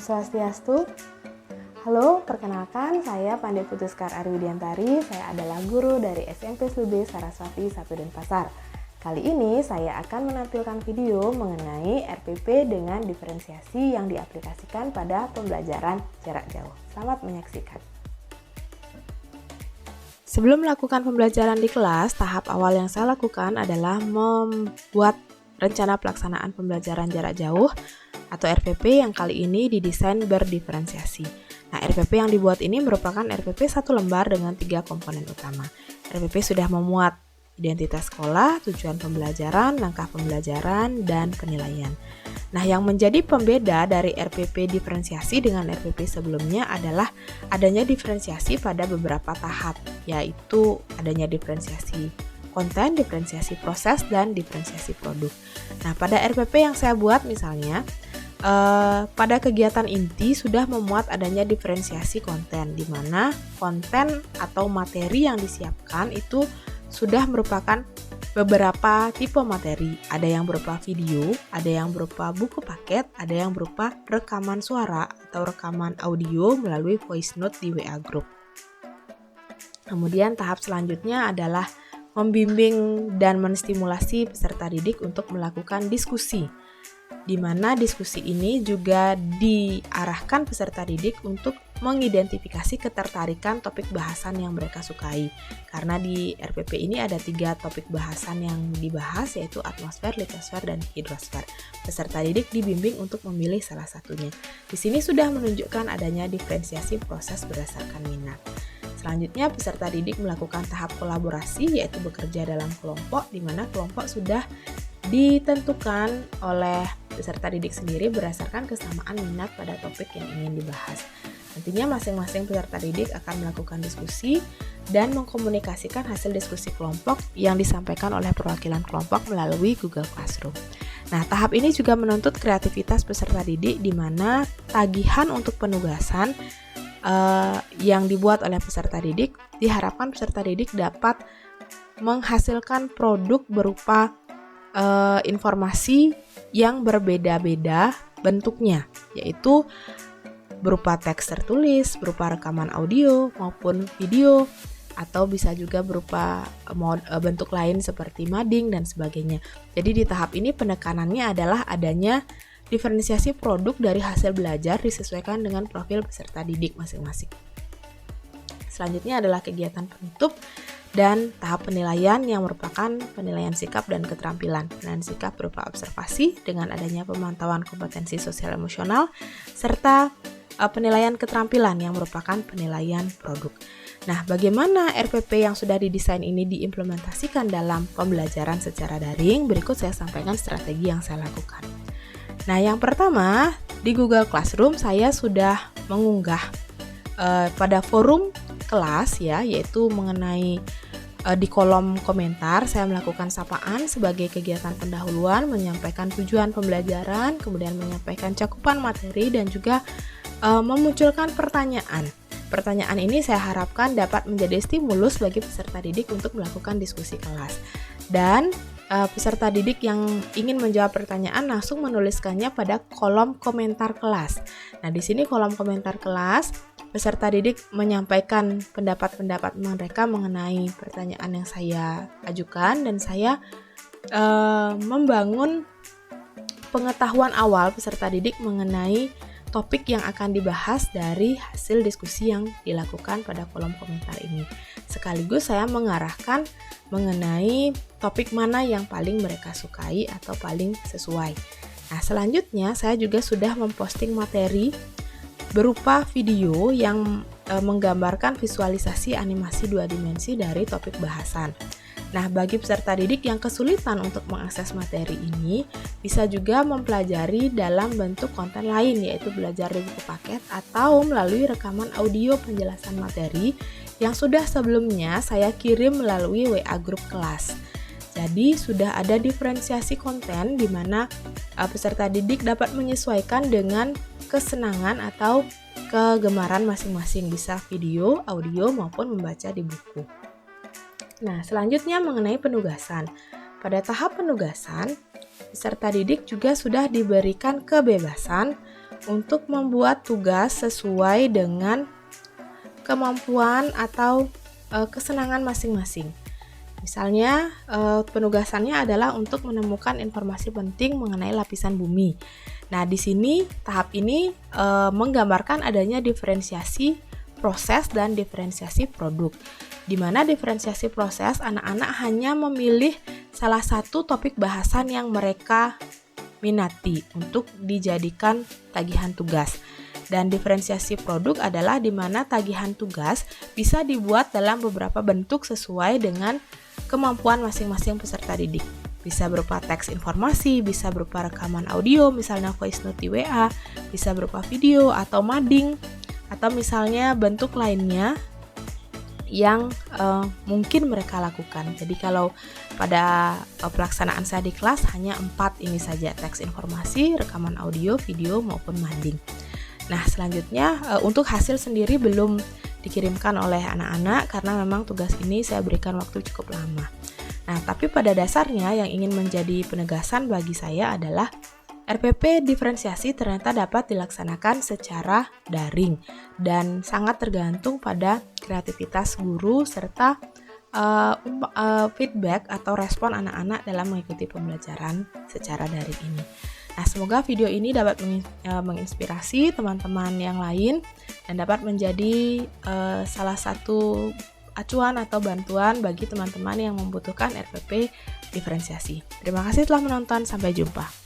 Swastiastu. Halo, perkenalkan saya Pandai Putuskar Arwidiantari. Saya adalah guru dari SMP SLB Saraswati 1 Denpasar. Kali ini saya akan menampilkan video mengenai RPP dengan diferensiasi yang diaplikasikan pada pembelajaran jarak jauh. Selamat menyaksikan. Sebelum melakukan pembelajaran di kelas, tahap awal yang saya lakukan adalah membuat rencana pelaksanaan pembelajaran jarak jauh atau RPP yang kali ini didesain berdiferensiasi. Nah, RPP yang dibuat ini merupakan RPP satu lembar dengan 3 komponen utama. RPP sudah memuat identitas sekolah, tujuan pembelajaran, langkah pembelajaran, dan penilaian. Nah, yang menjadi pembeda dari RPP diferensiasi dengan RPP sebelumnya adalah adanya diferensiasi pada beberapa tahap, yaitu adanya diferensiasi konten, diferensiasi proses, dan diferensiasi produk. Nah, pada RPP yang saya buat misalnya, pada kegiatan inti sudah memuat adanya diferensiasi konten, di mana konten atau materi yang disiapkan itu sudah merupakan beberapa tipe materi. Ada yang berupa video, ada yang berupa buku paket, ada yang berupa rekaman suara atau rekaman audio melalui voice note di WA Group. Kemudian tahap selanjutnya adalah membimbing dan menstimulasi peserta didik untuk melakukan diskusi, di mana diskusi ini juga diarahkan peserta didik untuk mengidentifikasi ketertarikan topik bahasan yang mereka sukai. Karena di RPP ini ada 3 topik bahasan yang dibahas, yaitu atmosfer, litosfer, dan hidrosfer. Peserta didik dibimbing untuk memilih salah satunya. Di sini sudah menunjukkan adanya diferensiasi proses berdasarkan minat. Selanjutnya, peserta didik melakukan tahap kolaborasi, yaitu bekerja dalam kelompok, di mana kelompok sudah ditentukan oleh peserta didik sendiri berdasarkan kesamaan minat pada topik yang ingin dibahas. Nantinya masing-masing peserta didik akan melakukan diskusi dan mengkomunikasikan hasil diskusi kelompok yang disampaikan oleh perwakilan kelompok melalui Google Classroom. Nah, tahap ini juga menuntut kreativitas peserta didik, di mana tagihan untuk penugasan yang dibuat oleh peserta didik, diharapkan peserta didik dapat menghasilkan produk berupa informasi yang berbeda-beda bentuknya, yaitu berupa teks tertulis, berupa rekaman audio maupun video, atau bisa juga berupa bentuk lain seperti mading dan sebagainya. Jadi di tahap ini penekanannya adalah adanya diferensiasi produk dari hasil belajar disesuaikan dengan profil peserta didik masing-masing. Selanjutnya adalah kegiatan penutup dan tahap penilaian yang merupakan penilaian sikap dan keterampilan. Penilaian sikap berupa observasi dengan adanya pemantauan kompetensi sosial emosional, serta penilaian keterampilan yang merupakan penilaian produk. Nah, bagaimana RPP yang sudah didesain ini diimplementasikan dalam pembelajaran secara daring? Berikut saya sampaikan strategi yang saya lakukan. Nah, yang pertama, di Google Classroom saya sudah mengunggah pada forum kelas ya, yaitu mengenai di kolom komentar saya melakukan sapaan sebagai kegiatan pendahuluan, menyampaikan tujuan pembelajaran, kemudian menyampaikan cakupan materi dan juga memunculkan pertanyaan. Pertanyaan ini saya harapkan dapat menjadi stimulus bagi peserta didik untuk melakukan diskusi kelas. Dan peserta didik yang ingin menjawab pertanyaan langsung menuliskannya pada kolom komentar kelas. Nah, di sini kolom komentar kelas, peserta didik menyampaikan pendapat-pendapat mereka mengenai pertanyaan yang saya ajukan, dan saya membangun pengetahuan awal peserta didik mengenai topik yang akan dibahas dari hasil diskusi yang dilakukan pada kolom komentar ini. Sekaligus saya mengarahkan mengenai topik mana yang paling mereka sukai atau paling sesuai. Nah, selanjutnya saya juga sudah memposting materi berupa video yang menggambarkan visualisasi animasi 2 dimensi dari topik bahasan. Nah, bagi peserta didik yang kesulitan untuk mengakses materi ini, bisa juga mempelajari dalam bentuk konten lain, yaitu belajar di buku paket atau melalui rekaman audio penjelasan materi yang sudah sebelumnya saya kirim melalui WA Group kelas. Jadi, sudah ada diferensiasi konten di mana peserta didik dapat menyesuaikan dengan kesenangan atau kegemaran masing-masing, bisa video, audio, maupun membaca di buku. Nah, selanjutnya mengenai penugasan. Pada tahap penugasan, peserta didik juga sudah diberikan kebebasan untuk membuat tugas sesuai dengan kemampuan atau kesenangan masing-masing. Misalnya, penugasannya adalah untuk menemukan informasi penting mengenai lapisan bumi. Nah, di sini tahap ini menggambarkan adanya diferensiasi proses dan diferensiasi produk. Di mana diferensiasi proses, anak-anak hanya memilih salah satu topik bahasan yang mereka minati untuk dijadikan tagihan tugas. Dan diferensiasi produk adalah di mana tagihan tugas bisa dibuat dalam beberapa bentuk sesuai dengan kemampuan masing-masing peserta didik. Bisa berupa teks informasi, bisa berupa rekaman audio, misalnya voice note di WA, bisa berupa video atau mading, atau misalnya bentuk lainnya yang mungkin mereka lakukan. Jadi kalau pada pelaksanaan saya di kelas hanya 4 ini saja, teks informasi, rekaman audio, video maupun mading. Nah, selanjutnya untuk hasil sendiri belum dikirimkan oleh anak-anak karena memang tugas ini saya berikan waktu cukup lama. Nah, tapi pada dasarnya yang ingin menjadi penegasan bagi saya adalah RPP diferensiasi ternyata dapat dilaksanakan secara daring dan sangat tergantung pada kreativitas guru serta feedback atau respon anak-anak dalam mengikuti pembelajaran secara daring ini. Nah, semoga video ini dapat menginspirasi teman-teman yang lain dan dapat menjadi salah satu acuan atau bantuan bagi teman-teman yang membutuhkan RPP diferensiasi. Terima kasih telah menonton, sampai jumpa.